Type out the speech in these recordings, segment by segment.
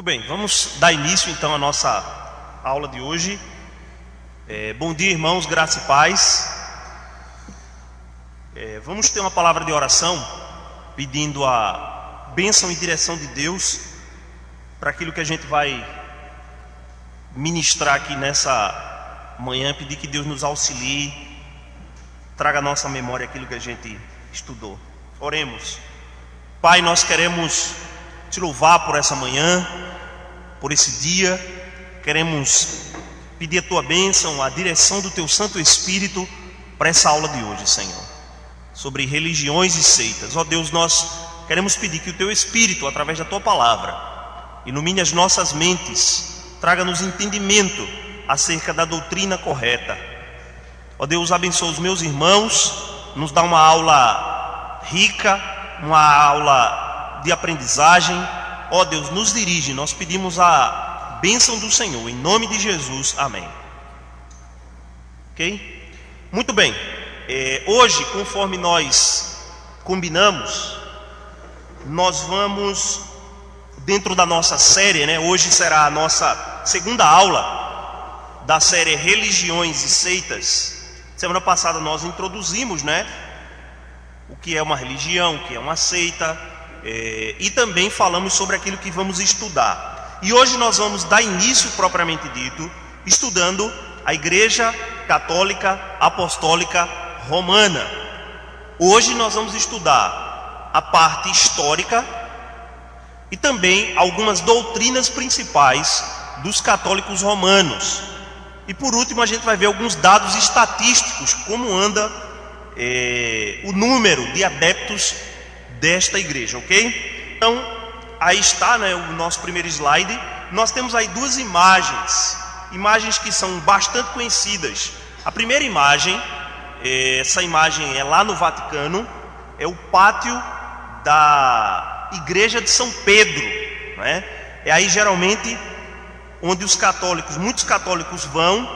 Muito bem, vamos dar início então à nossa aula de hoje. Bom dia, irmãos, graça e paz. Vamos ter uma palavra de oração, pedindo a bênção e direção de Deus para aquilo que a gente vai ministrar aqui nessa manhã. Pedir que Deus nos auxilie, traga à nossa memória aquilo que a gente estudou. Oremos. Pai, nós queremos te louvar por essa manhã, por esse dia. Queremos pedir a tua bênção, a direção do teu Santo Espírito para essa aula de hoje, Senhor, sobre religiões e seitas. Ó Deus, nós queremos pedir que o teu Espírito, através da tua palavra, ilumine as nossas mentes, traga-nos entendimento acerca da doutrina correta. Ó Deus, abençoa os meus irmãos, nos dá uma aula rica, uma aula de aprendizagem. Ó Deus, nos dirige, nós pedimos a bênção do Senhor, em nome de Jesus, amém. Ok? Muito bem, hoje, conforme nós combinamos, nós vamos, dentro da nossa série, né? Hoje será a nossa segunda aula da série Religiões e Seitas. Semana passada nós introduzimos, né, o que é uma religião, o que é uma seita, e também falamos sobre aquilo que vamos estudar. E hoje nós vamos dar início, propriamente dito, estudando a Igreja Católica Apostólica Romana. Hoje nós vamos estudar a parte histórica e também algumas doutrinas principais dos católicos romanos. E por último a gente vai ver alguns dados estatísticos, como anda o número de adeptos desta igreja, ok? Então, aí está, né, o nosso primeiro slide. Nós temos aí duas imagens que são bastante conhecidas. A primeira imagem, essa imagem é lá no Vaticano, é o pátio da igreja de São Pedro, né? É aí geralmente onde os católicos, muitos católicos vão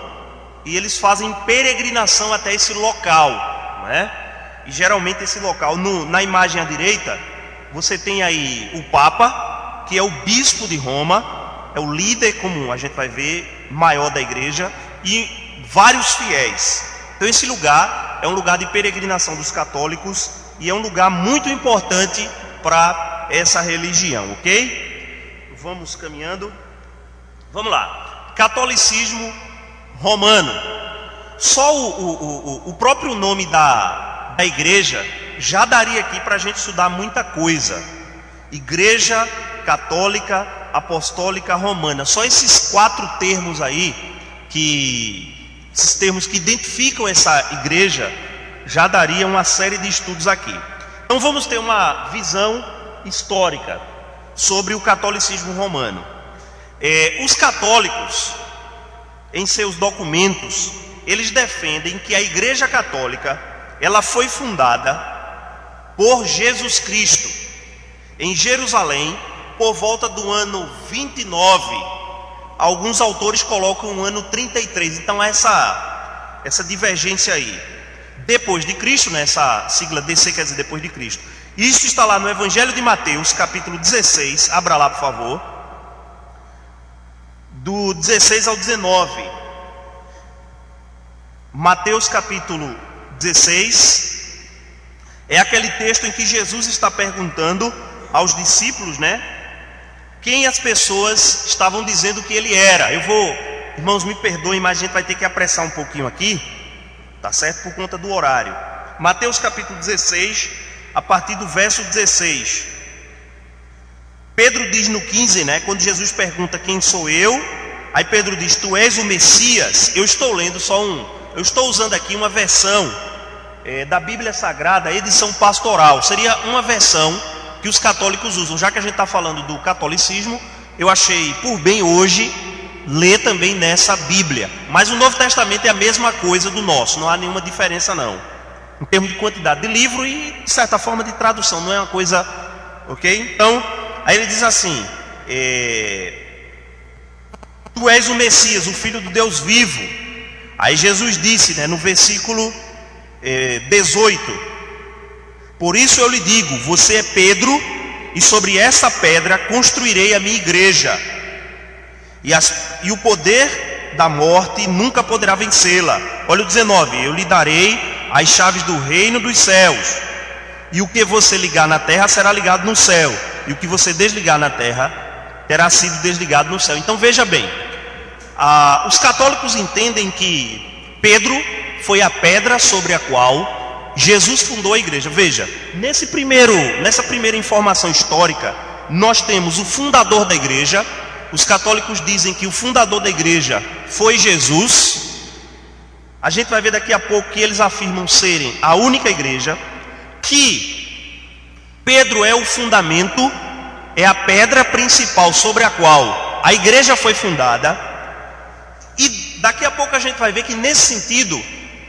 e eles fazem peregrinação até esse local, né? E geralmente esse local, na imagem à direita, você tem aí o Papa, que é o bispo de Roma, é o líder, como a gente vai ver, maior da igreja, e vários fiéis. Então esse lugar é um lugar de peregrinação dos católicos e é um lugar muito importante para essa religião, ok? Vamos caminhando. Vamos lá. Catolicismo romano. Só o próprio nome da igreja já daria aqui para a gente estudar muita coisa. Igreja Católica Apostólica Romana. Só esses quatro termos aí, esses termos que identificam essa igreja, já daria uma série de estudos aqui. Então vamos ter uma visão histórica sobre o catolicismo romano. Os católicos, em seus documentos, eles defendem que a Igreja Católica, ela foi fundada por Jesus Cristo em Jerusalém por volta do ano 29. Alguns autores colocam o ano 33. Então essa divergência aí, depois de Cristo, né? Essa sigla DC quer dizer depois de Cristo. Isso está lá no Evangelho de Mateus, capítulo 16. Abra lá, por favor, do 16 ao 19. Mateus capítulo 16 é aquele texto em que Jesus está perguntando aos discípulos, né, quem as pessoas estavam dizendo que ele era. Irmãos, me perdoem, mas a gente vai ter que apressar um pouquinho aqui, tá certo? Por conta do horário. Mateus capítulo 16, a partir do verso 16. Pedro diz no 15, né, quando Jesus pergunta quem sou eu, aí Pedro diz, tu és o Messias. Eu estou lendo eu estou usando aqui uma versão da Bíblia Sagrada, edição pastoral. Seria uma versão que os católicos usam. Já que a gente está falando do catolicismo, eu achei por bem hoje ler também nessa Bíblia. Mas o Novo Testamento é a mesma coisa do nosso, não há nenhuma diferença não, em termos de quantidade de livro e de certa forma de tradução, não é uma coisa, ok? Então, aí ele diz assim, tu és o Messias, o Filho do Deus vivo. Aí Jesus disse, né, no versículo 18, por isso eu lhe digo, você é Pedro, e sobre essa pedra construirei a minha igreja, e o poder da morte nunca poderá vencê-la. Olha o 19: eu lhe darei as chaves do reino dos céus, e o que você ligar na terra será ligado no céu, e o que você desligar na terra terá sido desligado no céu. Então veja bem, os católicos entendem que Pedro foi a pedra sobre a qual Jesus fundou a igreja. Veja, nessa primeira informação histórica, nós temos o fundador da igreja. Os católicos dizem que o fundador da igreja foi Jesus. A gente vai ver daqui a pouco que eles afirmam serem a única igreja, que Pedro é o fundamento, é a pedra principal sobre a qual a igreja foi fundada. E daqui a pouco a gente vai ver que nesse sentido,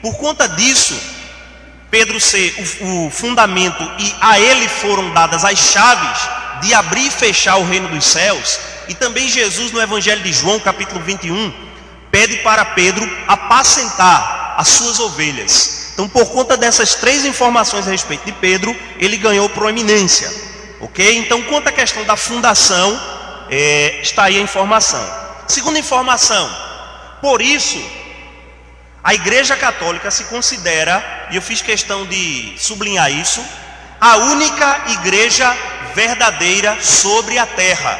por conta disso, Pedro ser o fundamento e a ele foram dadas as chaves de abrir e fechar o reino dos céus. E também Jesus, no Evangelho de João, capítulo 21, pede para Pedro apacentar as suas ovelhas. Então, por conta dessas três informações a respeito de Pedro, ele ganhou proeminência. Ok? Então, quanto à questão da fundação, está aí a informação. Segunda informação: por isso, a Igreja Católica se considera, e eu fiz questão de sublinhar isso, a única igreja verdadeira sobre a terra,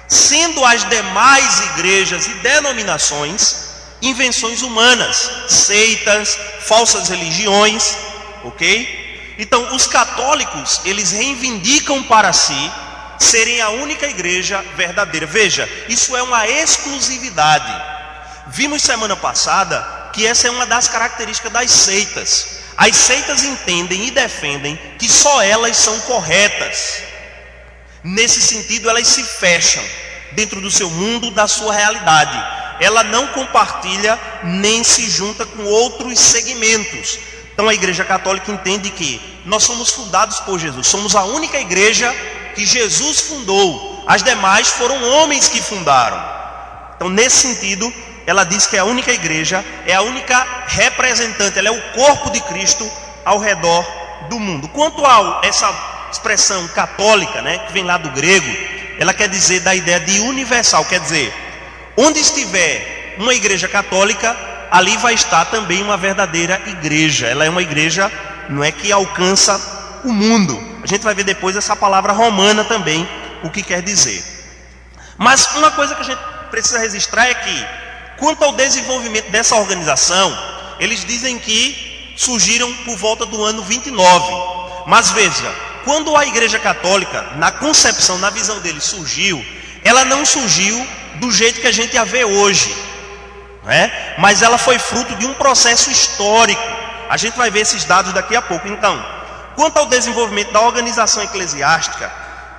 sendo as demais igrejas e denominações invenções humanas, seitas, falsas religiões, ok? Então, os católicos, eles reivindicam para si serem a única igreja verdadeira. Veja, isso é uma exclusividade. Vimos semana passada que essa é uma das características das seitas. As seitas entendem e defendem que só elas são corretas. Nesse sentido, elas se fecham dentro do seu mundo, da sua realidade. Ela não compartilha nem se junta com outros segmentos. Então a Igreja Católica entende que nós somos fundados por Jesus. Somos a única igreja que Jesus fundou. As demais foram homens que fundaram. Então, nesse sentido, ela diz que é a única igreja, é a única representante, ela é o corpo de Cristo ao redor do mundo. Quanto a essa expressão católica, que vem lá do grego, ela quer dizer da ideia de universal, quer dizer, onde estiver uma igreja católica, ali vai estar também uma verdadeira igreja. Ela é uma igreja, não é que alcança o mundo. A gente vai ver depois essa palavra romana também, o que quer dizer. Mas uma coisa que a gente precisa registrar é que, quanto ao desenvolvimento dessa organização, eles dizem que surgiram por volta do ano 29. Mas veja, quando a Igreja Católica, na concepção, na visão deles, surgiu, ela não surgiu do jeito que a gente a vê hoje, mas ela foi fruto de um processo histórico. A gente vai ver esses dados daqui a pouco. Então, quanto ao desenvolvimento da organização eclesiástica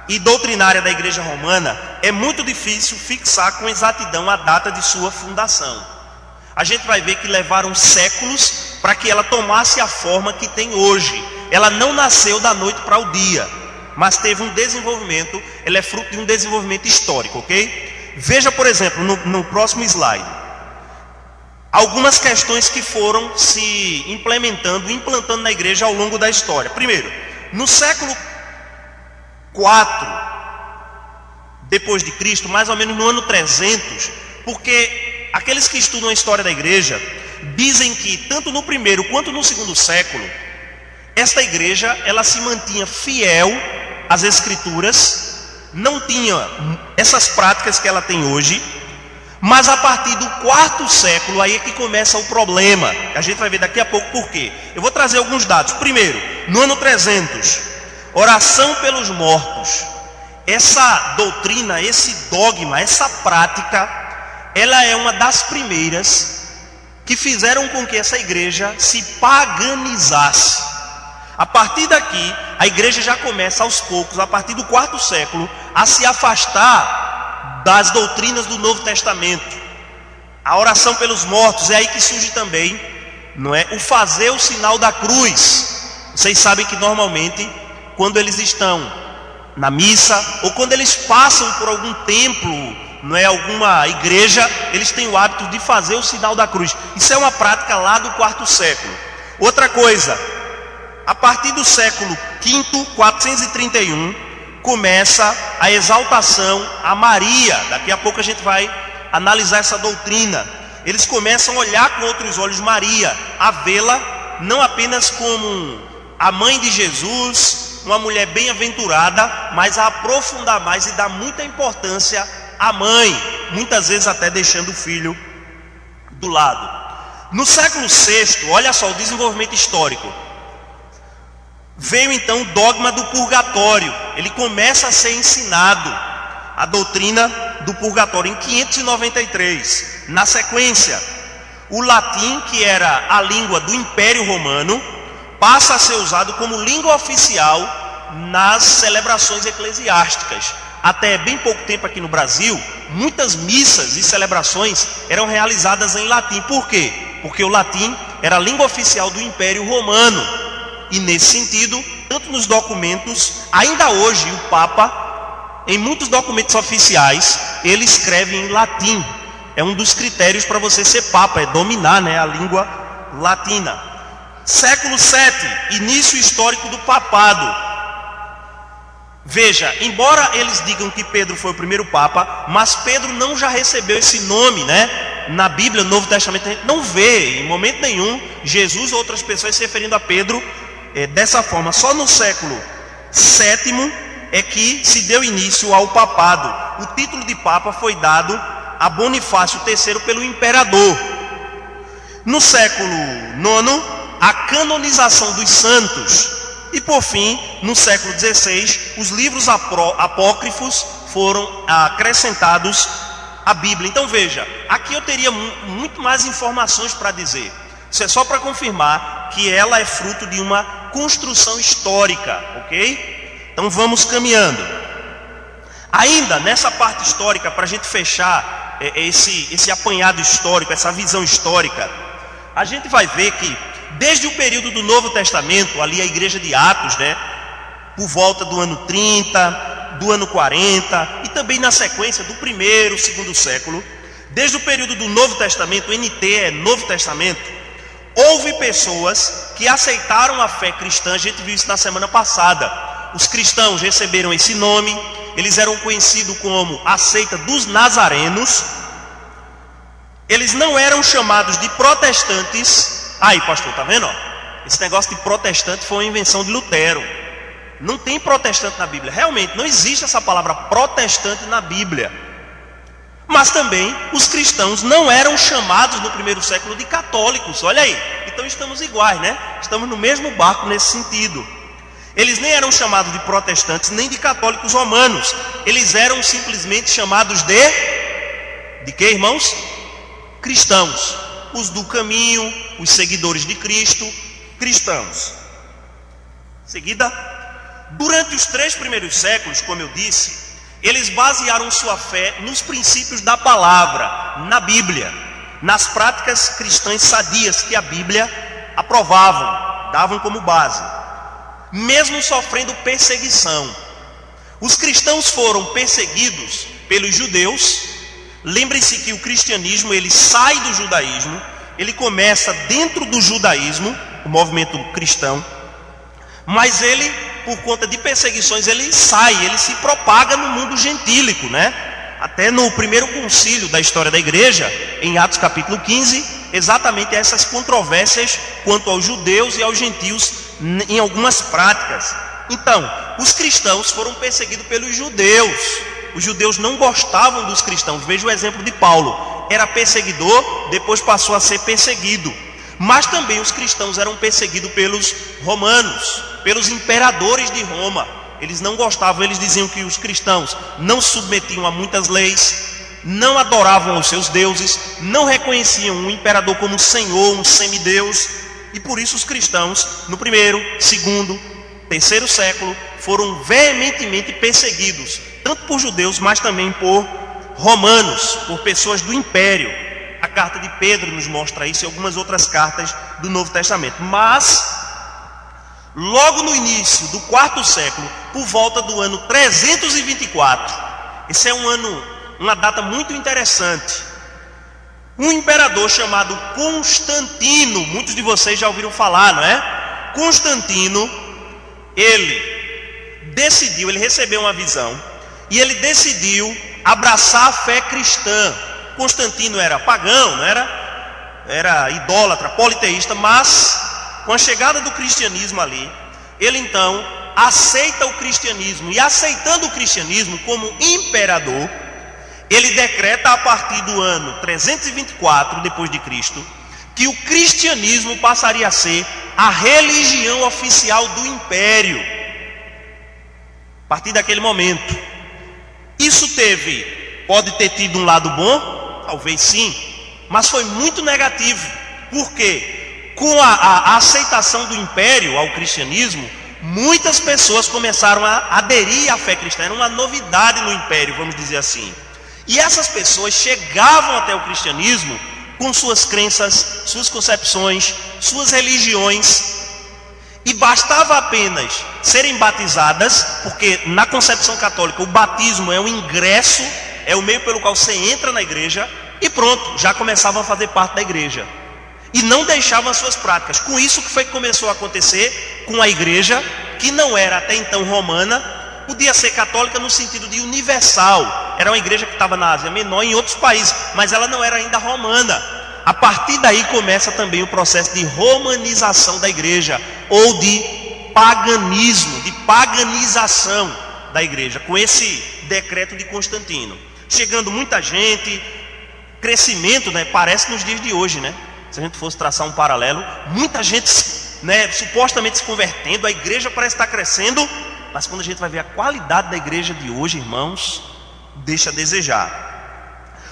e doutrinária da Igreja Romana, é muito difícil fixar com exatidão a data de sua fundação. A gente vai ver que levaram séculos para que ela tomasse a forma que tem hoje. Ela não nasceu da noite para o dia, mas teve um desenvolvimento, ela é fruto de um desenvolvimento histórico, ok? Veja, por exemplo, no próximo slide, algumas questões que foram se implantando na igreja ao longo da história. Primeiro, no século 4 depois de Cristo, mais ou menos no ano 300, porque aqueles que estudam a história da igreja dizem que tanto no primeiro quanto no segundo século, esta igreja ela se mantinha fiel às escrituras, não tinha essas práticas que ela tem hoje, mas a partir do 4º século aí é que começa o problema. A gente vai ver daqui a pouco por quê. Eu vou trazer alguns dados. Primeiro, no ano 300, oração pelos mortos. Essa doutrina, esse dogma, essa prática, ela é uma das primeiras que fizeram com que essa igreja se paganizasse. A partir daqui, a igreja já começa aos poucos, a partir do 4º século, a se afastar das doutrinas do Novo Testamento. A oração pelos mortos, é aí que surge também, o fazer o sinal da cruz. Vocês sabem que normalmente, quando eles estão na missa, ou quando eles passam por algum templo, alguma igreja, eles têm o hábito de fazer o sinal da cruz. Isso é uma prática lá do 4º século. Outra coisa, a partir do século V, 431, começa a exaltação a Maria. Daqui a pouco a gente vai analisar essa doutrina. Eles começam a olhar com outros olhos Maria, a vê-la não apenas como a mãe de Jesus, uma mulher bem-aventurada, mas a aprofundar mais e dar muita importância à mãe, muitas vezes até deixando o filho do lado. No século VI, olha só o desenvolvimento histórico. Veio então o dogma do purgatório. Ele começa a ser ensinado, a doutrina do purgatório, em 593. Na sequência, o latim, que era a língua do Império Romano, passa a ser usado como língua oficial nas celebrações eclesiásticas. Até bem pouco tempo aqui no Brasil, muitas missas e celebrações eram realizadas em latim. Por quê? Porque o latim era a língua oficial do Império Romano. E nesse sentido, tanto nos documentos, ainda hoje o Papa, em muitos documentos oficiais, ele escreve em latim. É um dos critérios para você ser Papa, é dominar, a língua latina. Século VII, início histórico do papado. Veja, embora eles digam que Pedro foi o primeiro Papa, mas Pedro não já recebeu esse nome, Na Bíblia, no Novo Testamento, a gente não vê em momento nenhum Jesus ou outras pessoas se referindo a Pedro dessa forma. Só no século VII é que se deu início ao papado. O título de Papa foi dado a Bonifácio III pelo imperador. No século IX, a canonização dos santos. E por fim, no século XVI, os livros apócrifos foram acrescentados à Bíblia. Então veja, aqui eu teria muito mais informações para dizer. Isso é só para confirmar que ela é fruto de uma construção histórica, ok? Então vamos caminhando. Ainda nessa parte histórica, para a gente fechar esse apanhado histórico, essa visão histórica, a gente vai ver que desde o período do Novo Testamento, ali a igreja de Atos, por volta do ano 30, do ano 40, e também na sequência do primeiro, segundo século, desde o período do Novo Testamento, NT é Novo Testamento, houve pessoas que aceitaram a fé cristã. A gente viu isso na semana passada. Os cristãos receberam esse nome, eles eram conhecidos como a seita dos nazarenos. Eles não eram chamados de protestantes. Aí, pastor, tá vendo? Esse negócio de protestante foi uma invenção de Lutero. Não tem protestante na Bíblia. Realmente, não existe essa palavra protestante na Bíblia. Mas também os cristãos não eram chamados no primeiro século de católicos. Olha aí. Então estamos iguais, Estamos no mesmo barco nesse sentido. Eles nem eram chamados de protestantes, nem de católicos romanos. Eles eram simplesmente chamados de quê, irmãos? Cristãos. Os do caminho, os seguidores de Cristo, cristãos. Seguida, durante os 3 primeiros séculos, como eu disse, eles basearam sua fé nos princípios da palavra, na Bíblia, nas práticas cristãs sadias que a Bíblia aprovavam, davam como base, mesmo sofrendo perseguição. Os cristãos foram perseguidos pelos judeus. Lembre-se que o cristianismo, ele sai do judaísmo, ele começa dentro do judaísmo, o movimento cristão, mas ele, por conta de perseguições, ele sai, ele se propaga no mundo gentílico, Até no primeiro concílio da história da igreja, em Atos capítulo 15, exatamente essas controvérsias quanto aos judeus e aos gentios em algumas práticas. Então, os cristãos foram perseguidos pelos judeus. Os judeus não gostavam dos cristãos. Veja o exemplo de Paulo. Era perseguidor, depois passou a ser perseguido. Mas também os cristãos eram perseguidos pelos romanos, pelos imperadores de Roma. Eles não gostavam, eles diziam que os cristãos não se submetiam a muitas leis, não adoravam os seus deuses, não reconheciam o imperador como senhor, um semideus. E por isso os cristãos, no primeiro, segundo, terceiro século, foram veementemente perseguidos, tanto por judeus, mas também por romanos, por pessoas do império. A carta de Pedro nos mostra isso e algumas outras cartas do Novo Testamento. Mas, logo no início do 4º século, por volta do ano 324, esse é uma data muito interessante. Um imperador chamado Constantino, muitos de vocês já ouviram falar, não é? Constantino, ele ele recebeu uma visão e ele decidiu abraçar a fé cristã. Constantino era pagão, não era? Era idólatra, politeísta, mas com a chegada do cristianismo ali, ele então aceita o cristianismo, e aceitando o cristianismo como imperador, ele decreta a partir do ano 324 depois de Cristo que o cristianismo passaria a ser a religião oficial do império. A partir daquele momento, isso pode ter tido um lado bom, talvez sim, mas foi muito negativo, porque com a aceitação do império ao cristianismo, muitas pessoas começaram a aderir à fé cristã. Era uma novidade no império, vamos dizer assim. E essas pessoas chegavam até o cristianismo com suas crenças, suas concepções, suas religiões, e bastava apenas serem batizadas, porque na concepção católica o batismo é o ingresso, é o meio pelo qual você entra na igreja, e pronto, já começavam a fazer parte da igreja, e não deixavam as suas práticas. Com isso que foi que começou a acontecer com a igreja, que não era até então romana, podia ser católica no sentido de universal, era uma igreja que estava na Ásia Menor, em outros países, mas ela não era ainda romana. A partir daí começa também o processo de romanização da igreja, ou de paganismo, de paganização da igreja, com esse decreto de Constantino. Chegando muita gente, crescimento, né? Parece nos dias de hoje, né? Se a gente fosse traçar um paralelo, muita gente, né, supostamente se convertendo, a igreja parece estar crescendo, mas quando a gente vai ver a qualidade da igreja de hoje, irmãos, deixa a desejar.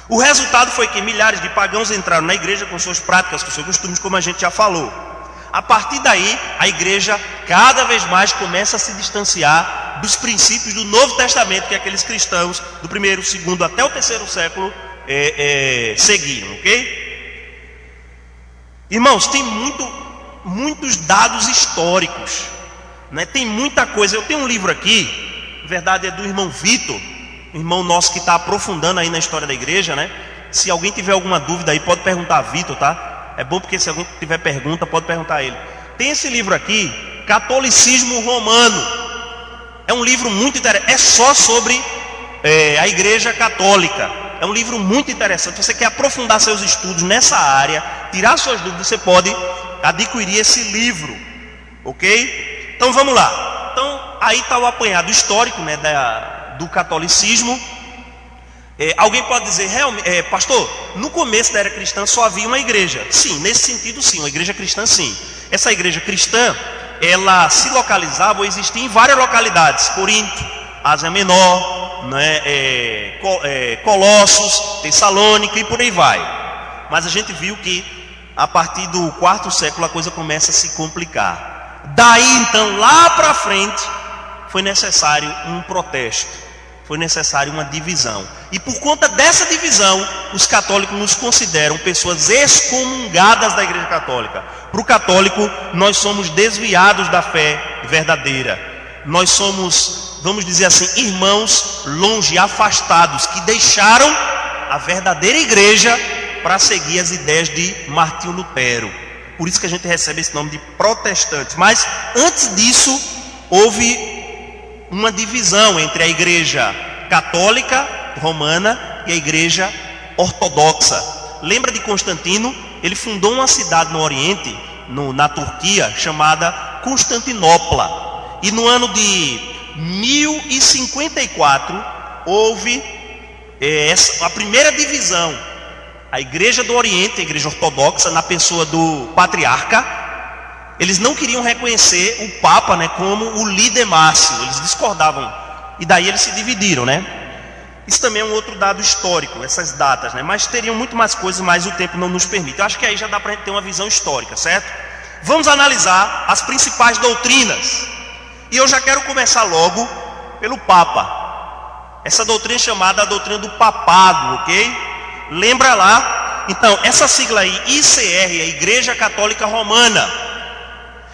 O resultado foi que milhares de pagãos entraram na igreja com suas práticas, com seus costumes, como a gente já falou. A partir daí, a igreja cada vez mais começa a se distanciar dos princípios do Novo Testamento que aqueles cristãos do primeiro, segundo até o terceiro século seguiam, ok? Irmãos, tem muitos dados históricos, né? Tem muita coisa. Eu tenho um livro aqui, na verdade é do irmão Vitor, irmão nosso que está aprofundando aí na história da igreja, né? Se alguém tiver alguma dúvida aí, pode perguntar a Vitor, tá? É bom porque se alguém tiver pergunta, pode perguntar a ele. Tem esse livro aqui, Catolicismo Romano. É um livro muito interessante, é só sobre a igreja católica. É um livro muito interessante. Se você quer aprofundar seus estudos nessa área, tirar suas dúvidas, você pode adquirir esse livro, ok? Então vamos lá. Então aí está o apanhado histórico, né, do catolicismo. Alguém pode dizer, pastor, no começo da era cristã só havia uma igreja. Sim, nesse sentido sim, uma igreja cristã sim. Essa igreja cristã, ela se localizava ou existia em várias localidades: Corinto, Ásia Menor, né, Colossos, Tessalônica e por aí vai. Mas a gente viu que a partir do quarto século a coisa começa a se complicar. Daí então, lá para frente, foi necessário um protesto, foi necessário uma divisão. E por conta dessa divisão, os católicos nos consideram pessoas excomungadas da igreja católica. Para o católico, nós somos desviados da fé verdadeira. Nós somos, vamos dizer assim, irmãos longe, afastados, que deixaram a verdadeira igreja para seguir as ideias de Martinho Lutero. Por isso que a gente recebe esse nome de protestantes. Mas antes disso, houve uma divisão entre a igreja católica romana e a igreja ortodoxa. Lembra de Constantino? Ele fundou uma cidade no Oriente, na Turquia, chamada Constantinopla. E no ano de 1054 houve a primeira divisão. A igreja do Oriente, a igreja ortodoxa, na pessoa do patriarca, eles não queriam reconhecer o Papa, né, como o líder máximo. Eles discordavam. E daí eles se dividiram, né? Isso também é um outro dado histórico, essas datas, né? Mas teriam muito mais coisas, mas o tempo não nos permite. Eu acho que aí já dá para a gente ter uma visão histórica, certo? Vamos analisar as principais doutrinas. E eu já quero começar logo pelo Papa. Essa doutrina é chamada a doutrina do papado, ok? Lembra lá? Então, essa sigla aí, ICR, a Igreja Católica Romana,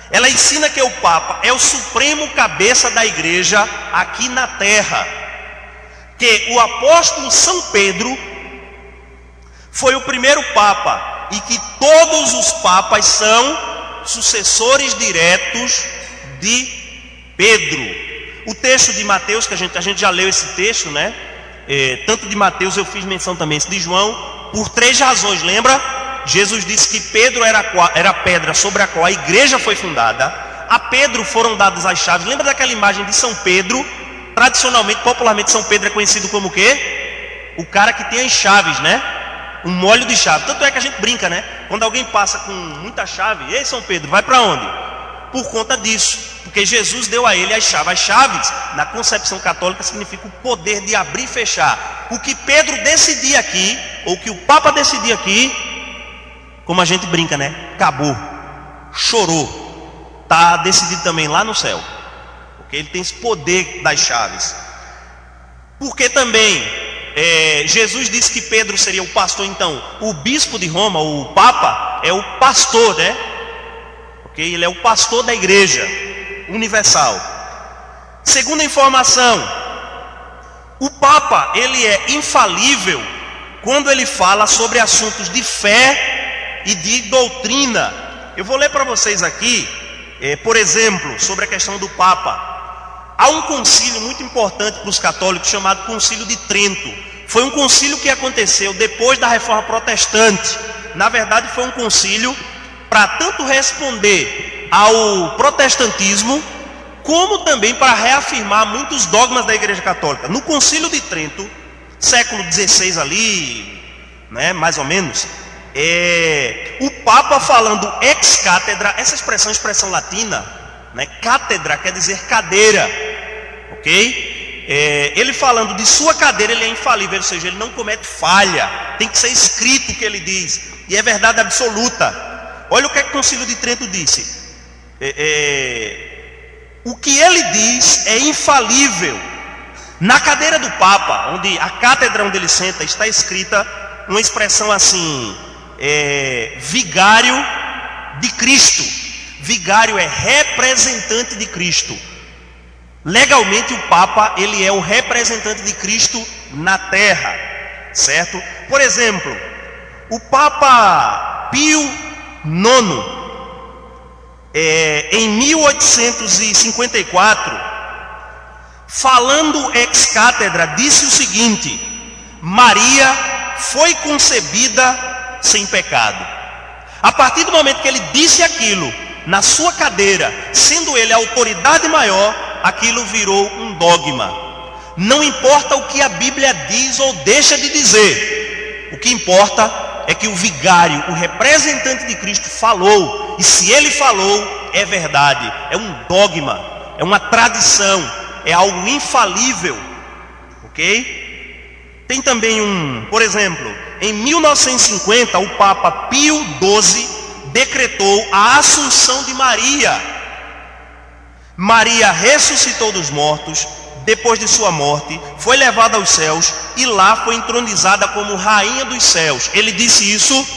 ela ensina que o Papa é o supremo cabeça da igreja aqui na terra. Que o apóstolo São Pedro foi o primeiro Papa e que todos os papas são sucessores diretos de Pedro. O texto de Mateus, que a gente já leu esse texto, né? Tanto de Mateus eu fiz menção também, esse de João, por 3 razões, lembra? Jesus disse que Pedro era a pedra sobre a qual a igreja foi fundada. A Pedro foram dadas as chaves. Lembra daquela imagem de São Pedro? Tradicionalmente, popularmente, São Pedro é conhecido como o quê? O cara que tem as chaves, né? Um molho de chave. Tanto é que a gente brinca, né? Quando alguém passa com muita chave, ei, São Pedro, vai para onde? Por conta disso, porque Jesus deu a ele as chaves. As chaves, na concepção católica, significa o poder de abrir e fechar. O que Pedro decidir aqui, ou o que o Papa decidir aqui, como a gente brinca, né? Acabou, chorou, está decidido também lá no céu, porque ele tem esse poder das chaves. Porque também Jesus disse que Pedro seria o pastor. Então o bispo de Roma, o Papa, é o pastor, né? Okay? Ele é o pastor da igreja universal. Segunda informação, o Papa, ele é infalível quando ele fala sobre assuntos de fé e de doutrina. Eu vou ler para vocês aqui, por exemplo, sobre a questão do Papa. Há um concílio muito importante para os católicos chamado Concílio de Trento. Foi um concílio que aconteceu depois da Reforma Protestante. Na verdade, foi um concílio para tanto responder ao protestantismo, como também para reafirmar muitos dogmas da Igreja Católica. No Concílio de Trento, século XVI ali, né, mais ou menos, o Papa falando ex cátedra, essa expressão é expressão latina, né? Cátedra quer dizer cadeira, ok? Ele falando de sua cadeira, ele é infalível, ou seja, ele não comete falha, tem que ser escrito o que ele diz, e é verdade absoluta. Olha o que o Concílio de Trento disse. O que ele diz é infalível. Na cadeira do Papa, onde a cátedra onde ele senta, está escrita uma expressão assim, vigário de Cristo. Vigário é representante de Cristo. Legalmente o Papa, ele é o representante de Cristo na terra, certo? Por exemplo, o Papa Pio IX, em 1854, falando ex cátedra, disse o seguinte: Maria foi concebida sem pecado. A partir do momento que ele disse aquilo na sua cadeira, sendo ele a autoridade maior, aquilo virou um dogma. Não importa o que a Bíblia diz ou deixa de dizer, o que importa é que o vigário, o representante de Cristo, falou, e se ele falou, é verdade, é um dogma, é uma tradição, é algo infalível, ok? Tem também por exemplo, em 1950, o Papa Pio XII decretou a assunção de Maria. Maria ressuscitou dos mortos, depois de sua morte, foi levada aos céus e lá foi entronizada como rainha dos céus. Ele disse isso,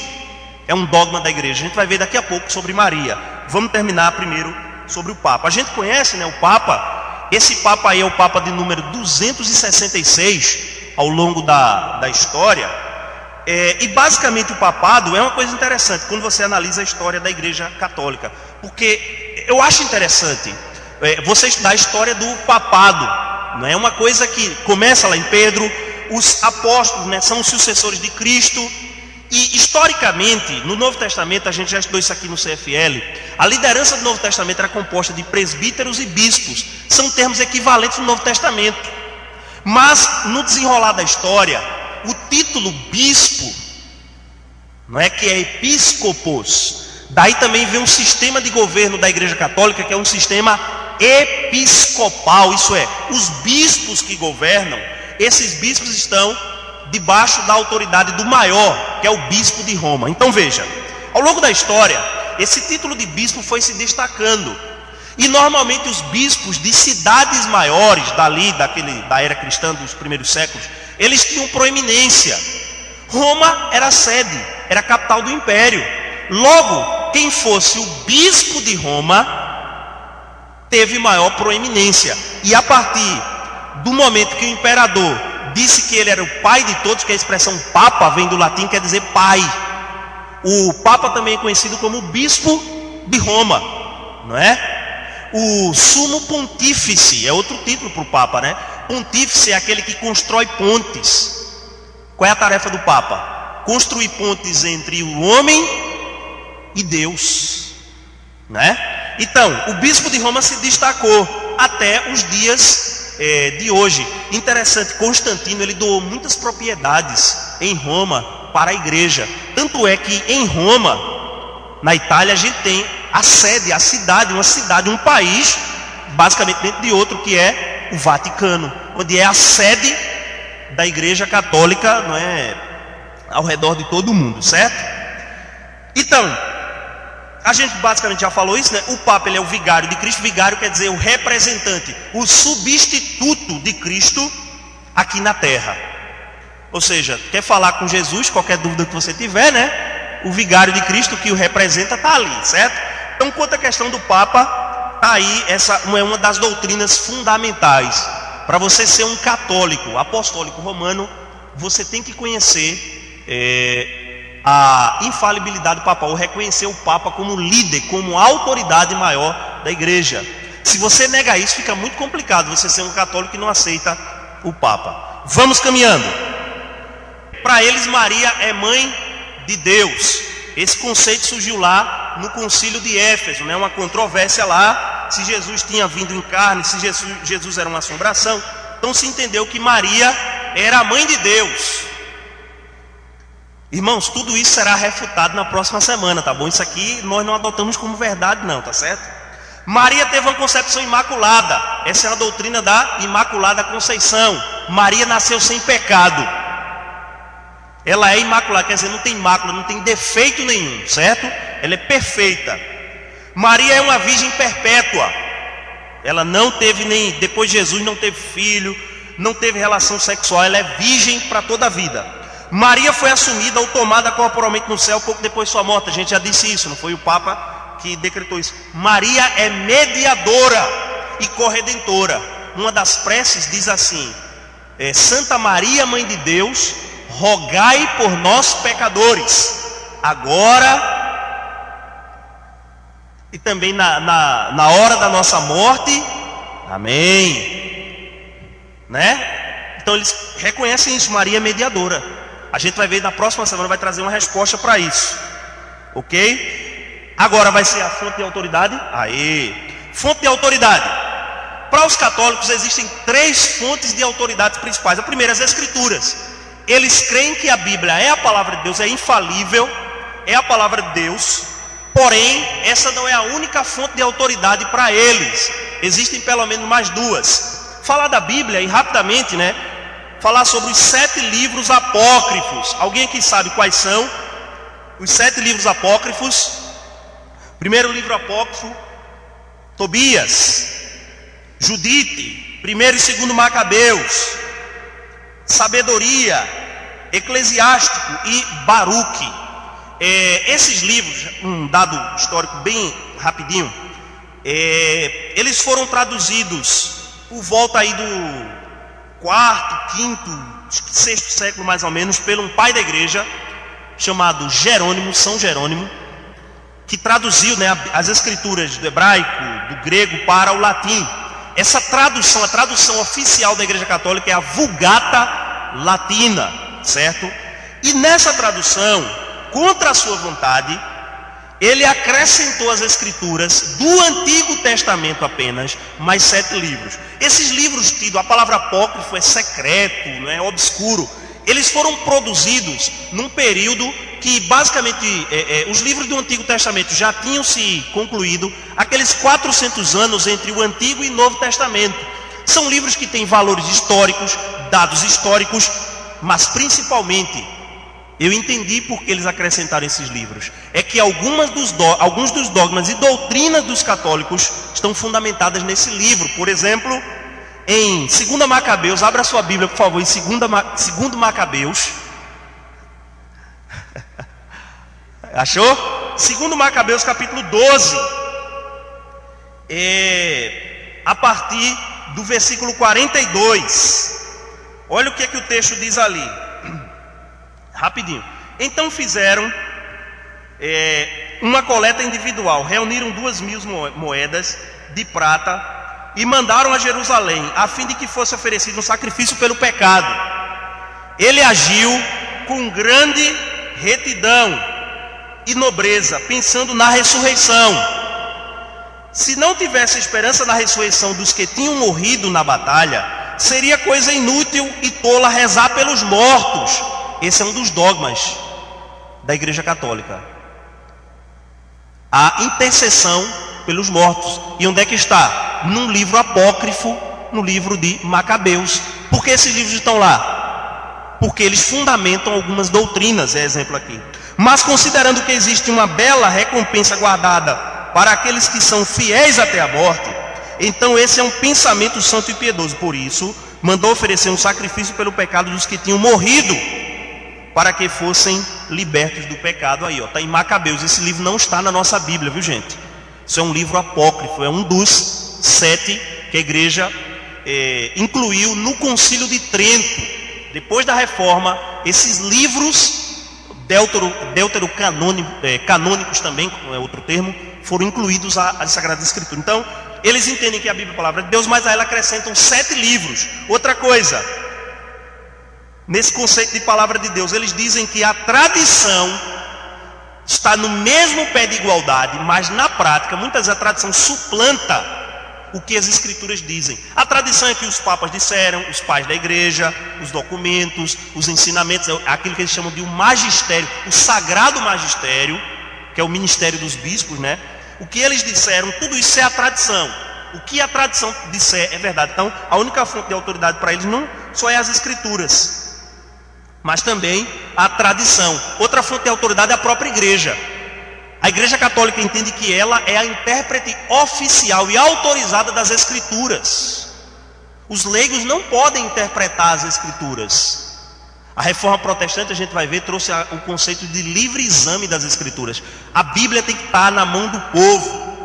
é um dogma da igreja. A gente vai ver daqui a pouco sobre Maria. Vamos terminar primeiro sobre o Papa. A gente conhece, né, o Papa. Esse Papa aí é o Papa de número 266 ao longo da história. E basicamente o papado é uma coisa interessante quando você analisa a história da Igreja Católica, porque eu acho interessante você estudar a história do papado. Não é uma coisa que começa lá em Pedro, os apóstolos, né, são os sucessores de Cristo, e historicamente no Novo Testamento, a gente já estudou isso aqui no CFL, a liderança do Novo Testamento era composta de presbíteros e bispos, são termos equivalentes no Novo Testamento, mas no desenrolar da história, o título bispo, não é, que é episcopos, daí também vem um sistema de governo da Igreja Católica, que é um sistema episcopal, isso é, os bispos que governam, esses bispos estão debaixo da autoridade do maior, que é o bispo de Roma. Então veja, ao longo da história, esse título de bispo foi se destacando, e normalmente os bispos de cidades maiores, da era cristã dos primeiros séculos, eles tinham proeminência. Roma era a sede, era a capital do império. Logo, quem fosse o bispo de Roma teve maior proeminência. E a partir do momento que o imperador disse que ele era o pai de todos, que a expressão papa vem do latim, quer dizer pai. O papa também é conhecido como bispo de Roma, não é? O sumo pontífice é outro título para o Papa, né? Pontífice é aquele que constrói pontes. Qual é a tarefa do Papa? Construir pontes entre o homem e Deus, né? Então, o bispo de Roma se destacou até os dias de hoje. Interessante, Constantino ele doou muitas propriedades em Roma para a igreja. Tanto é que em Roma, na Itália, a gente tem a sede, a cidade, uma cidade, um país, basicamente dentro de outro, que é o Vaticano, onde é a sede da Igreja Católica, não é, ao redor de todo o mundo, certo? Então, a gente basicamente já falou isso, né? O Papa ele é o vigário de Cristo. Vigário quer dizer o representante, o substituto de Cristo aqui na terra. Ou seja, quer falar com Jesus, qualquer dúvida que você tiver, né? O vigário de Cristo que o representa está ali, certo? Então, quanto à questão do Papa, está aí, essa é uma das doutrinas fundamentais. Para você ser um católico apostólico romano, você tem que conhecer a infalibilidade papal, reconhecer o Papa como líder, como autoridade maior da igreja. Se você nega isso, fica muito complicado você ser um católico que não aceita o Papa. Vamos caminhando. Para eles, Maria é mãe de Deus. Esse conceito surgiu lá no concílio de Éfeso, né? Uma controvérsia lá, se Jesus tinha vindo em carne, se Jesus era uma assombração. Então se entendeu que Maria era a mãe de Deus. Irmãos, tudo isso será refutado na próxima semana, tá bom? Isso aqui nós não adotamos como verdade não, tá certo? Maria teve uma concepção imaculada. Essa é a doutrina da Imaculada Conceição. Maria nasceu sem pecado. Ela é imaculada, quer dizer, não tem mácula, não tem defeito nenhum, certo? Ela é perfeita. Maria é uma virgem perpétua. Ela não teve depois de Jesus não teve filho, não teve relação sexual, ela é virgem para toda a vida. Maria foi assumida ou tomada corporalmente no céu pouco depois de sua morte. A gente já disse isso, não foi o Papa que decretou isso. Maria é mediadora e corredentora. Uma das preces diz assim: Santa Maria, Mãe de Deus, rogai por nós pecadores, agora e também na hora da nossa morte, amém, né? Então eles reconhecem isso, Maria é mediadora. A gente vai ver na próxima semana, vai trazer uma resposta para isso, ok? Agora vai ser a fonte de autoridade. Fonte de autoridade. Para os católicos existem 3 fontes de autoridades principais. A primeira, as Escrituras. Eles creem que a Bíblia é a palavra de Deus, é infalível, é a palavra de Deus. Porém, essa não é a única fonte de autoridade para eles. Existem pelo menos mais 2. Falar da Bíblia e rapidamente, né? Falar sobre os 7 livros apócrifos. Alguém aqui sabe quais são os 7 livros apócrifos? Primeiro livro apócrifo, Tobias, Judite, 1º e 2º Macabeus, Sabedoria, Eclesiástico e Baruque. Esses livros, um dado histórico bem rapidinho, eles foram traduzidos por volta aí do 4º, 5º, 6º século mais ou menos, por um pai da igreja chamado Jerônimo, São Jerônimo, que traduziu, né, as escrituras do hebraico, do grego para o latim. Essa tradução, a tradução oficial da Igreja Católica é a Vulgata Latina, certo? E nessa tradução, contra a sua vontade, ele acrescentou as escrituras do Antigo Testamento apenas, mais 7 livros. Esses livros tidos, a palavra apócrifo é secreto, não é obscuro. Eles foram produzidos num período que basicamente os livros do Antigo Testamento já tinham se concluído, aqueles 400 anos entre o Antigo e Novo Testamento. São livros que têm valores históricos, dados históricos, mas principalmente, eu entendi por que eles acrescentaram esses livros. É que alguns dos dogmas e doutrinas dos católicos estão fundamentadas nesse livro. Por exemplo, em 2 Macabeus, abra sua Bíblia, por favor, em 2 Macabeus. Achou? 2 Macabeus, capítulo 12. A partir do versículo 42. Olha o que é que o texto diz ali. Rapidinho. Então fizeram uma coleta individual. Reuniram 2.000 moedas de prata e mandaram a Jerusalém, a fim de que fosse oferecido um sacrifício pelo pecado. Ele agiu com grande retidão e nobreza, pensando na ressurreição. Se não tivesse esperança na ressurreição dos que tinham morrido na batalha, seria coisa inútil e tola rezar pelos mortos. Esse é um dos dogmas da Igreja Católica, a intercessão pelos mortos. E onde é que está? Num livro apócrifo, no livro de Macabeus. Por que esses livros estão lá? Porque eles fundamentam algumas doutrinas, é exemplo aqui. Mas considerando que existe uma bela recompensa guardada para aqueles que são fiéis até a morte, então esse é um pensamento santo e piedoso. Por isso, mandou oferecer um sacrifício pelo pecado dos que tinham morrido, para que fossem libertos do pecado. Aí, está em Macabeus. Esse livro não está na nossa Bíblia, viu, gente? Isso é um livro apócrifo, é um dos 7 que a igreja incluiu no Concílio de Trento. Depois da reforma, esses livros deuterocanônicos também, é outro termo, foram incluídos às Sagradas Escrituras. Então, eles entendem que a Bíblia é a palavra de Deus, mas a ela acrescentam 7 livros. Outra coisa, nesse conceito de palavra de Deus, eles dizem que a tradição está no mesmo pé de igualdade, mas na prática, muitas vezes a tradição suplanta o que as Escrituras dizem. A tradição é que os papas disseram, os pais da igreja, os documentos, os ensinamentos, aquilo que eles chamam de um magistério, o sagrado magistério, que é o ministério dos bispos, né? O que eles disseram, tudo isso é a tradição. O que a tradição disser é verdade. Então, a única fonte de autoridade para eles não só é as Escrituras, mas também a tradição. Outra fonte de autoridade é a própria igreja. A Igreja Católica entende que ela é a intérprete oficial e autorizada das Escrituras. Os leigos não podem interpretar as Escrituras. A Reforma Protestante, a gente vai ver, trouxe o conceito de livre exame das Escrituras. A Bíblia tem que estar na mão do povo.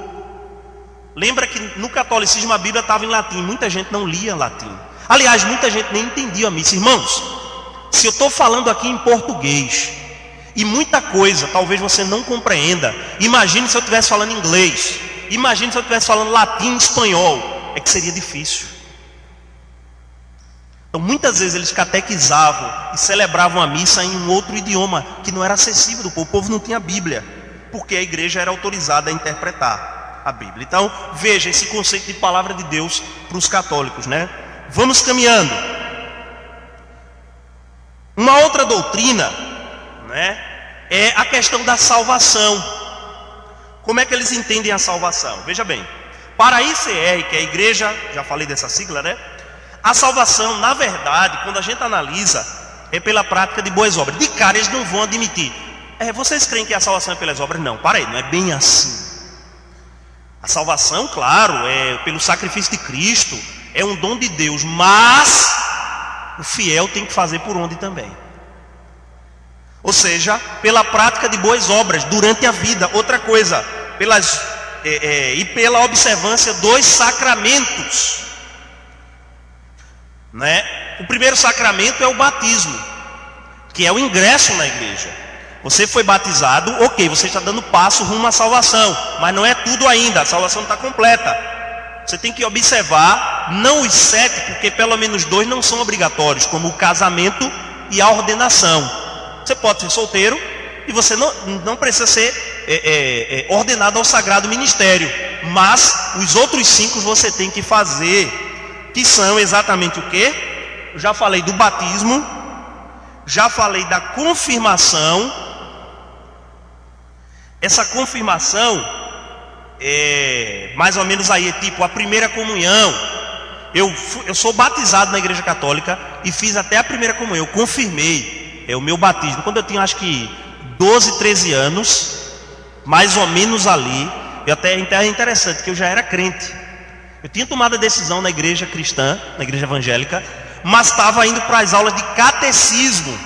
Lembra que no catolicismo a Bíblia estava em latim, muita gente não lia latim. Aliás, muita gente nem entendia a missa. Irmãos, se eu estou falando aqui em português e muita coisa talvez você não compreenda, imagine se eu estivesse falando inglês, imagine se eu estivesse falando latim, espanhol, é que seria difícil. Então muitas vezes eles catequizavam e celebravam a missa em um outro idioma que não era acessível do povo. O povo não tinha Bíblia, porque a igreja era autorizada a interpretar a Bíblia. Então veja esse conceito de palavra de Deus para os católicos, né? Vamos caminhando. Uma outra doutrina, né, é a questão da salvação. Como é que eles entendem a salvação? Veja bem, para a ICR, que é a igreja, já falei dessa sigla, né? A salvação, na verdade, quando a gente analisa, é pela prática de boas obras. De cara eles não vão admitir. Vocês creem que a salvação é pelas obras? Não, para aí, não é bem assim. A salvação, claro, é pelo sacrifício de Cristo, é um dom de Deus, mas o fiel tem que fazer por onde também. Ou seja, pela prática de boas obras durante a vida. Outra coisa, e pela observância dos sacramentos, né? O primeiro sacramento é o batismo, que é o ingresso na igreja. Você foi batizado, ok, você está dando passo rumo à salvação, mas não é tudo ainda, a salvação não está completa. Você tem que observar, não os 7, porque pelo menos 2 não são obrigatórios, como o casamento e a ordenação. Você pode ser solteiro e você não precisa ser ordenado ao sagrado ministério, mas os outros 5 você tem que fazer, que são exatamente o quê? Eu já falei do batismo, já falei da confirmação. Essa confirmação é mais ou menos aí, tipo a primeira comunhão. Eu sou batizado na igreja católica e fiz até a primeira comunhão, eu confirmei o meu batismo quando eu tinha acho que 12, 13 anos, mais ou menos ali. É interessante que eu já era crente, eu tinha tomado a decisão na igreja cristã, na igreja evangélica, mas estava indo para as aulas de catecismo.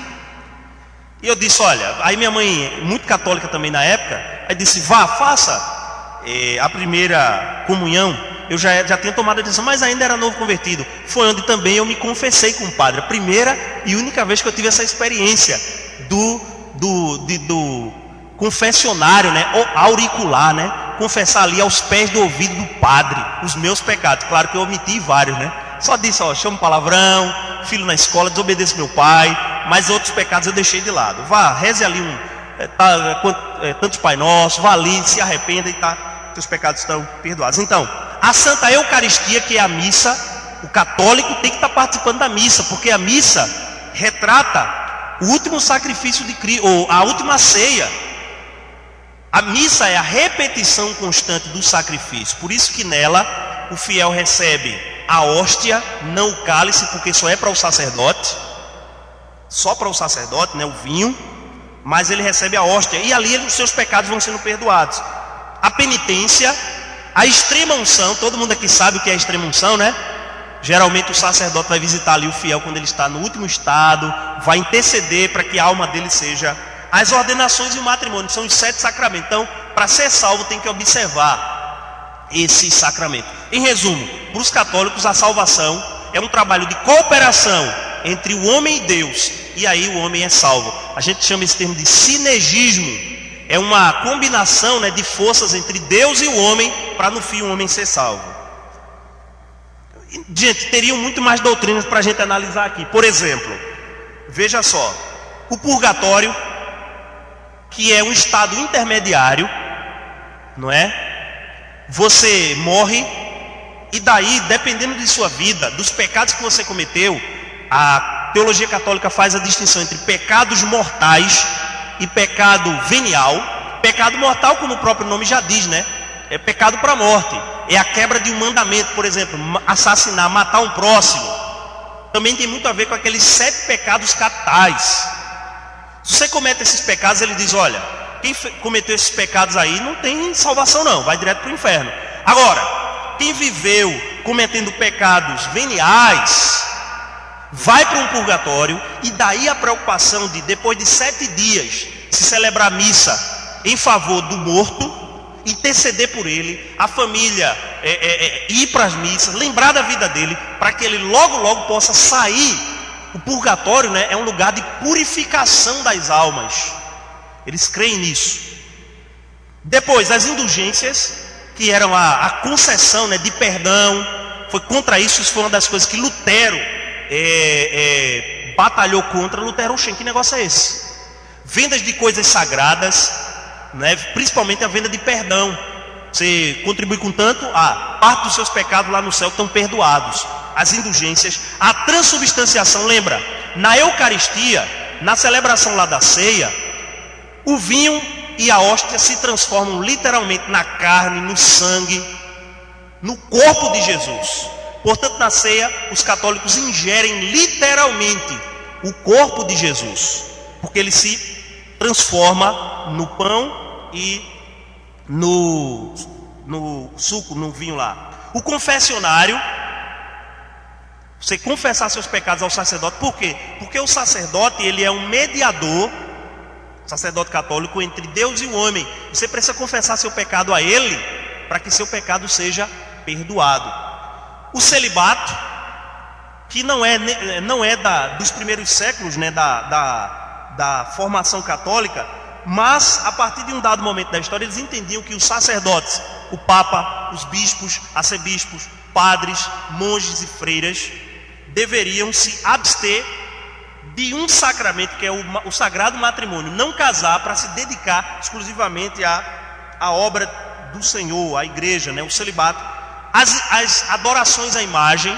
E eu disse, olha, aí minha mãe, muito católica também na época, aí disse, faça a primeira comunhão. Eu já tinha tomado a decisão, mas ainda era novo convertido. Foi onde também eu me confessei com o padre. A primeira e única vez que eu tive essa experiência confessionário, né? Auricular, né? Confessar ali aos pés do ouvido do padre os meus pecados. Claro que eu omiti vários, né? Só disse, chamo palavrão, filho na escola, desobedeço meu pai, mas outros pecados eu deixei de lado. Vá, reze ali tantos Pai Nosso, vá ali, se arrependa e teus pecados estão perdoados. Então, a Santa Eucaristia, que é a missa, o católico tem que estar participando da missa, porque a missa retrata o último sacrifício de Cristo, ou a última ceia. A missa é a repetição constante do sacrifício, por isso que nela o fiel recebe a hóstia, não o cálice, porque só é para o sacerdote, né, o vinho, mas ele recebe a hóstia, e ali os seus pecados vão sendo perdoados. A penitência, a extrema unção, todo mundo aqui sabe o que é a extrema unção, né? Geralmente o sacerdote vai visitar ali o fiel quando ele está no último estado, vai interceder para que a alma dele seja... As ordenações e o matrimônio são os 7 sacramentos. Então, para ser salvo tem que observar esse sacramento. Em resumo, para os católicos a salvação é um trabalho de cooperação entre o homem e Deus, e aí o homem é salvo. A gente chama esse termo de sinergismo. É uma combinação, né, de forças entre Deus e o homem, para no fim o homem ser salvo. Gente, teriam muito mais doutrinas para a gente analisar aqui. Por exemplo, veja só, o purgatório, que é um estado intermediário, não é? Você morre e daí, dependendo de sua vida, dos pecados que você cometeu, a teologia católica faz a distinção entre pecados mortais e pecado venial. Pecado mortal, como o próprio nome já diz, né? É pecado para a morte, é a quebra de um mandamento, por exemplo, assassinar, matar um próximo. Também tem muito a ver com aqueles 7 pecados capitais. Se você comete esses pecados, ele diz, olha, quem cometeu esses pecados aí não tem salvação não, vai direto para o inferno. Agora, quem viveu cometendo pecados veniais, vai para um purgatório, e daí a preocupação de, depois de 7 dias, se celebrar missa em favor do morto, interceder por ele, a família ir para as missas, lembrar da vida dele, para que ele logo possa sair. O purgatório, né, é um lugar de purificação das almas. Eles creem nisso. Depois, as indulgências, que eram a concessão, né, de perdão. Foi contra isso, isso foi uma das coisas que Lutero batalhou contra. Lutero, que negócio é esse? Vendas de coisas sagradas, né, principalmente a venda de perdão. Você contribui com tanto, parte dos seus pecados lá no céu estão perdoados. As indulgências, a transubstanciação, lembra? Na Eucaristia, na celebração lá da ceia, o vinho e a hóstia se transformam literalmente na carne, no sangue, no corpo de Jesus. Portanto, na ceia, os católicos ingerem literalmente o corpo de Jesus, porque ele se transforma no pão e no suco, no vinho lá. O confessionário, você confessar seus pecados ao sacerdote. Por quê? Porque o sacerdote, ele é um mediador, sacerdote católico, entre Deus e o homem. Você precisa confessar seu pecado a ele, para que seu pecado seja perdoado. O celibato, que não é dos primeiros séculos, né, da formação católica, mas a partir de um dado momento da história, eles entendiam que os sacerdotes, o Papa, os bispos, arcebispos, padres, monges e freiras, deveriam se abster de um sacramento, que é o sagrado matrimônio, não casar, para se dedicar exclusivamente à obra do Senhor, à igreja, né, o celibato. As adorações à imagem,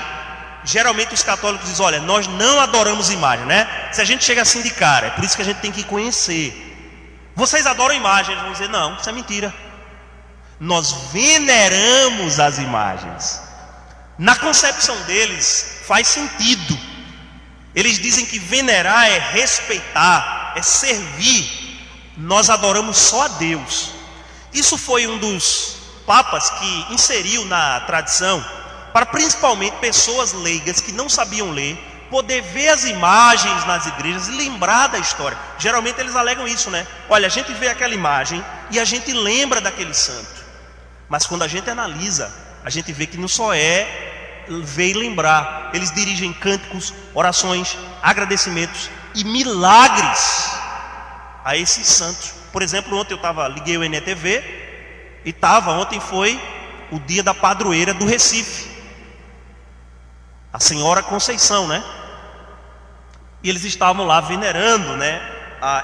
geralmente os católicos dizem, olha, nós não adoramos imagem, né? Se a gente chega assim de cara, é por isso que a gente tem que conhecer. Vocês adoram imagem? Eles vão dizer, não, isso é mentira. Nós veneramos as imagens. Na concepção deles, faz sentido. Eles dizem que venerar é respeitar, é servir. Nós adoramos só a Deus. Isso foi um dos papas que inseriu na tradição, para principalmente pessoas leigas que não sabiam ler, poder ver as imagens nas igrejas e lembrar da história. Geralmente eles alegam isso, né? Olha, a gente vê aquela imagem e a gente lembra daquele santo. Mas quando a gente analisa, a gente vê que não só é ver e lembrar. Eles dirigem cânticos, orações, agradecimentos e milagres a esses santos. Por exemplo, ontem liguei o NETV e ontem foi o dia da padroeira do Recife, a Senhora Conceição, né? E eles estavam lá venerando, né,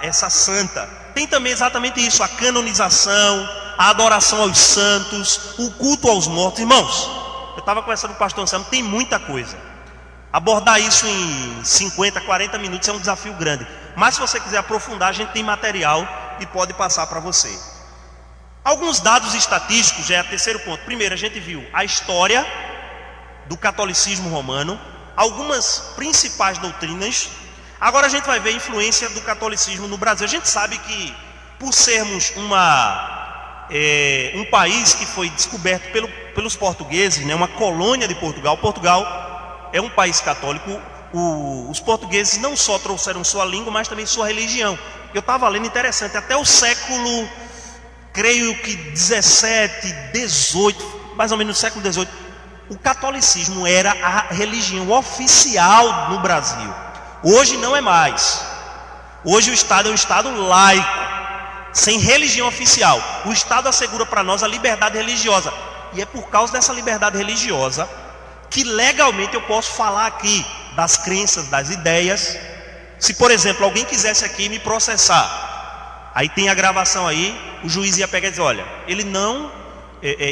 essa santa. Tem também exatamente isso, a canonização, a adoração aos santos, o culto aos mortos. Irmãos, eu estava conversando com o pastor Anselmo, tem muita coisa. Abordar isso em 50, 40 minutos é um desafio grande. Mas se você quiser aprofundar, a gente tem material e pode passar para você. Alguns dados estatísticos, já é o terceiro ponto. Primeiro, a gente viu a história do catolicismo romano, algumas principais doutrinas. Agora a gente vai ver a influência do catolicismo no Brasil. A gente sabe que, por sermos um país que foi descoberto pelos portugueses, né, uma colônia de Portugal. Portugal é um país católico. Os portugueses não só trouxeram sua língua, mas também sua religião. Eu estava lendo, interessante, até o século, creio que 17, 18, mais ou menos no século 18, o catolicismo era a religião oficial no Brasil. Hoje não é mais. Hoje o Estado é um Estado laico, sem religião oficial. O Estado assegura para nós a liberdade religiosa. E é por causa dessa liberdade religiosa que legalmente eu posso falar aqui das crenças, das ideias. Se, por exemplo, alguém quisesse aqui me processar, aí tem a gravação aí, o juiz ia pegar e dizer, olha, ele não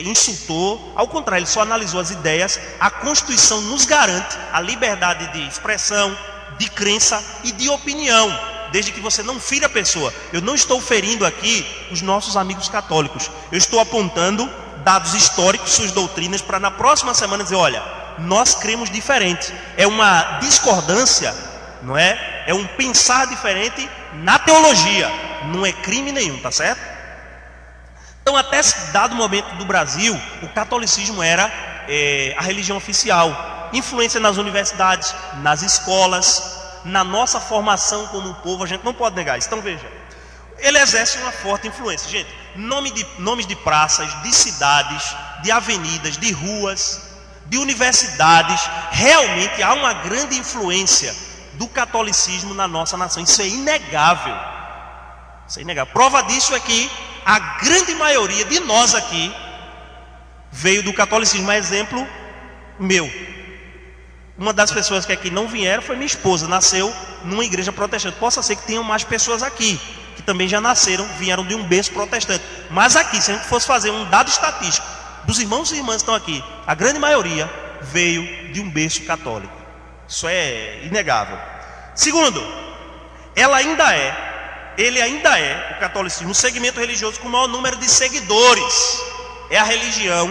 insultou, ao contrário, ele só analisou as ideias. A Constituição nos garante a liberdade de expressão, de crença e de opinião, desde que você não fira a pessoa. Eu não estou ferindo aqui os nossos amigos católicos, eu estou apontando dados históricos, suas doutrinas, para na próxima semana dizer, olha, nós cremos diferente. É uma discordância, não é? É um pensar diferente na teologia, não é crime nenhum, tá certo? Então, até dado momento do Brasil, o catolicismo era a religião oficial. Influência nas universidades, nas escolas, na nossa formação como povo, a gente não pode negar isso. Então veja, ele exerce uma forte influência. Gente, nomes de praças, de cidades, de avenidas, de ruas, de universidades, realmente há uma grande influência do catolicismo na nossa nação. Isso é inegável. Isso é inegável. Prova disso é que a grande maioria de nós aqui veio do catolicismo. Exemplo meu. Uma das pessoas que aqui não vieram foi minha esposa, nasceu numa igreja protestante. Possa ser que tenham mais pessoas aqui que também já nasceram, vieram de um berço protestante. Mas aqui, se a gente fosse fazer um dado estatístico dos irmãos e irmãs que estão aqui, a grande maioria veio de um berço católico. Isso é inegável. Segundo, ele ainda é, o catolicismo, um segmento religioso com o maior número de seguidores. É a religião,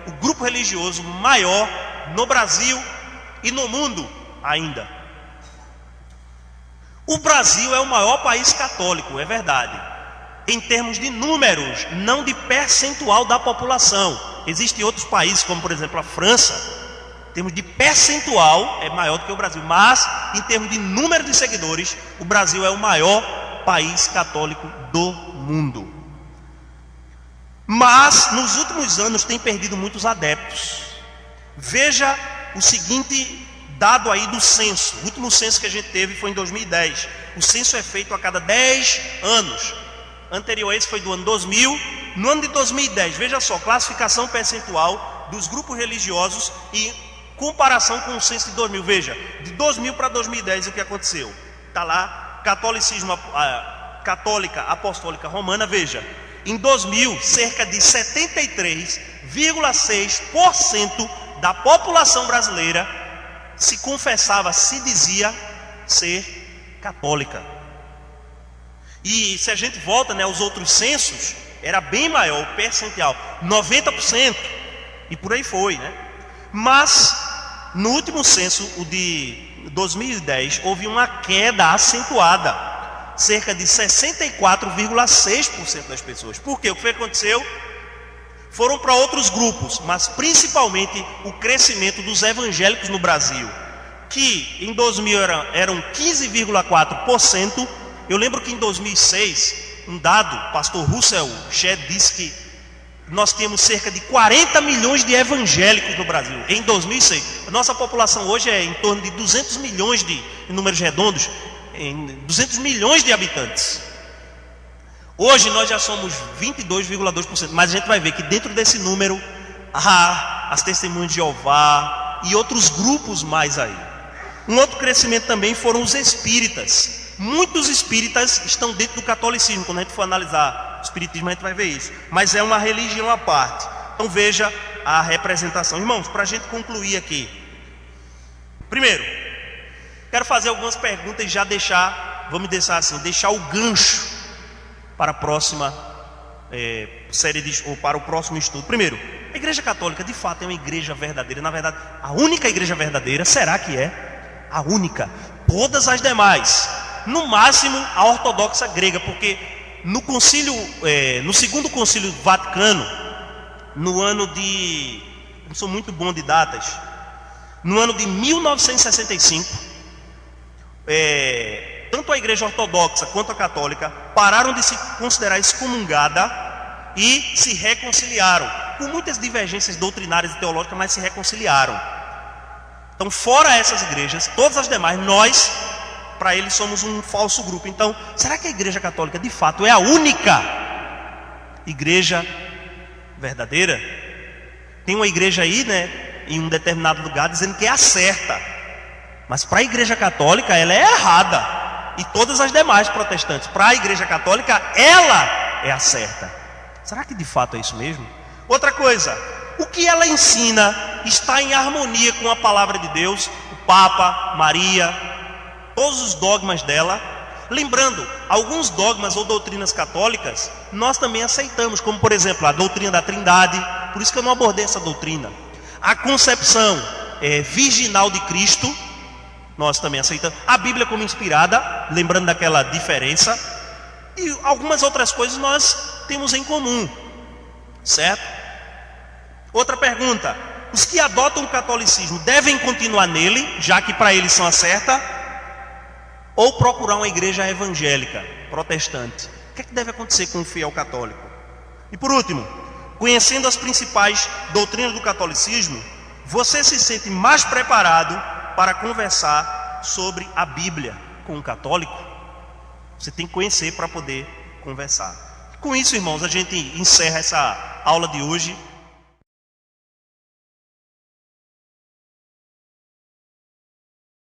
o grupo religioso maior no Brasil e no mundo ainda. O Brasil é o maior país católico, é verdade, em termos de números, não de percentual da população. Existem outros países, como por exemplo a França, em termos de percentual é maior do que o Brasil, mas em termos de número de seguidores, o Brasil é o maior país católico do mundo. Mas nos últimos anos tem perdido muitos adeptos. Veja o seguinte dado aí do censo. O último censo que a gente teve foi em 2010. O censo é feito a cada 10 anos. Anterior a esse foi do ano 2000. No ano de 2010, veja só, classificação percentual dos grupos religiosos e comparação com o censo de 2000. Veja, de 2000 para 2010 o que aconteceu? Está lá, catolicismo, católica apostólica romana. Veja, em 2000, cerca de 73,6% da população brasileira se confessava, se dizia ser católica. E se a gente volta, né, aos outros censos, era bem maior o percentual, 90%, e por aí foi, né? Mas no último censo, o de 2010, houve uma queda acentuada, cerca de 64,6% das pessoas. Por quê? O que foi que aconteceu? Foram para outros grupos, mas principalmente o crescimento dos evangélicos no Brasil, que em 2000 eram 15,4%. Eu lembro que em 2006, um dado, pastor Russell Shedd disse que nós temos cerca de 40 milhões de evangélicos no Brasil, em 2006. A nossa população hoje é em torno de 200 milhões em números redondos, em 200 milhões de habitantes. Hoje nós já somos 22,2%, mas a gente vai ver que dentro desse número há as testemunhas de Jeová e outros grupos mais aí. Um outro crescimento também foram os espíritas. Muitos espíritas estão dentro do catolicismo. Quando a gente for analisar o espiritismo, a gente vai ver isso. Mas é uma religião à parte. Então veja a representação. Irmãos, para a gente concluir aqui. Primeiro, quero fazer algumas perguntas e já deixar o gancho para a próxima série ou para o próximo estudo. Primeiro, a Igreja Católica de fato é uma igreja verdadeira. Na verdade, a única igreja verdadeira. Será que é? A única. Todas as demais, no máximo a ortodoxa grega, porque no segundo concílio Vaticano, no ano de, eu sou muito bom de datas, no ano de 1965, tanto a igreja ortodoxa quanto a católica pararam de se considerar excomungada e se reconciliaram, com muitas divergências doutrinárias e teológicas, mas se reconciliaram. Então, fora essas igrejas, todas as demais, nós, para eles, somos um falso grupo. Então, será que a Igreja Católica, de fato, é a única igreja verdadeira? Tem uma igreja aí, em um determinado lugar, dizendo que é a certa. Mas para a Igreja Católica, ela é errada. E todas as demais protestantes, para a Igreja Católica, ela é a certa. Será que de fato é isso mesmo? Outra coisa, o que ela ensina está em harmonia com a palavra de Deus, o Papa, Maria, todos os dogmas dela. Lembrando, alguns dogmas ou doutrinas católicas nós também aceitamos, como por exemplo a doutrina da Trindade. Por isso que eu não abordei essa doutrina. A concepção virginal de Cristo, nós também aceitamos. A Bíblia como inspirada, lembrando daquela diferença. E algumas outras coisas nós temos em comum, certo? Outra pergunta: os que adotam o catolicismo devem continuar nele, já que para eles são a certa, ou procurar uma igreja evangélica, protestante? O que é que deve acontecer com o fiel católico? E por último, conhecendo as principais doutrinas do catolicismo, você se sente mais preparado para conversar sobre a Bíblia com um católico? Você tem que conhecer para poder conversar. Com isso, irmãos, a gente encerra essa aula de hoje.